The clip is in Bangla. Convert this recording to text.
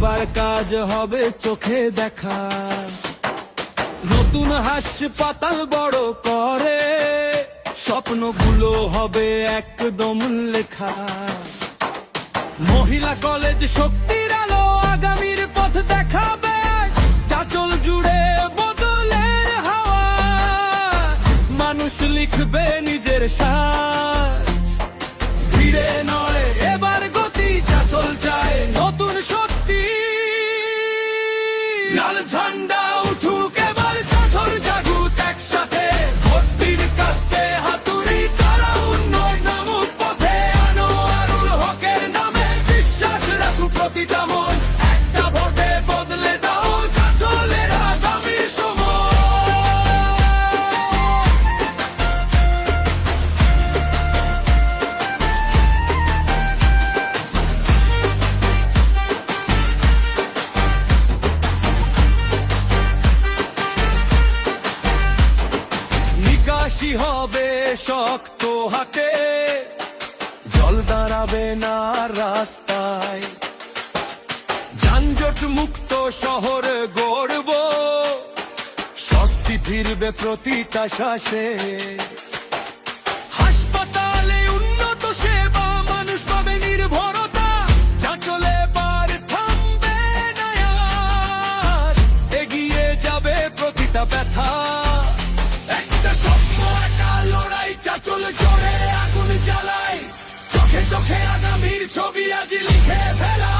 এবার কাজ হবে চোখে দেখা, নতুন হাসপাতাল বড় করে স্বপ্নগুলো হবে একদম লেখা। মহিলা কলেজ শক্তির আলো আগামীর পথ দেখাবে, চাঁচল জুড়ে বদলের হাওয়া, মানুষ লিখবে নিজের সাজ। ধীরে নয় এবার গতি, চাঁচল চায় নতুন শক্তি। লাল ঝান্ডা উঠুক এবার, চাঁচল জাগুক একসাথে, ভর্তির কাস্তে হাতুড়ি তারা উন্নয়ন নামুক পথে। আনোয়ারুল হকের নামে বিশ্বাস রাখুক প্রতিটা মন, একটা ভোটে বদলে দাও চাঁচলের আগামীর সময়। নিকাশি হবে শক্ত হাতে, জল দাঁড়াবে না রাস্তায়, যানজট মুক্ত শহর গড়ব, স্বস্তি ফিরবে প্রতিটা শ্বাসে। হাসপাতালে উন্নত সেবা, মানুষ পাবে নির্ভরতা, চাঁচলে পার থামবে না আর, এগিয়ে যাবে প্রতিটা ব্যথা। একটা স্বপ্ন একটা লড়াই, চাঁচল জোরে আগুন জ্বালায়, চোখে চোখে আগামীর ছবি আজ লিখে ফেলা।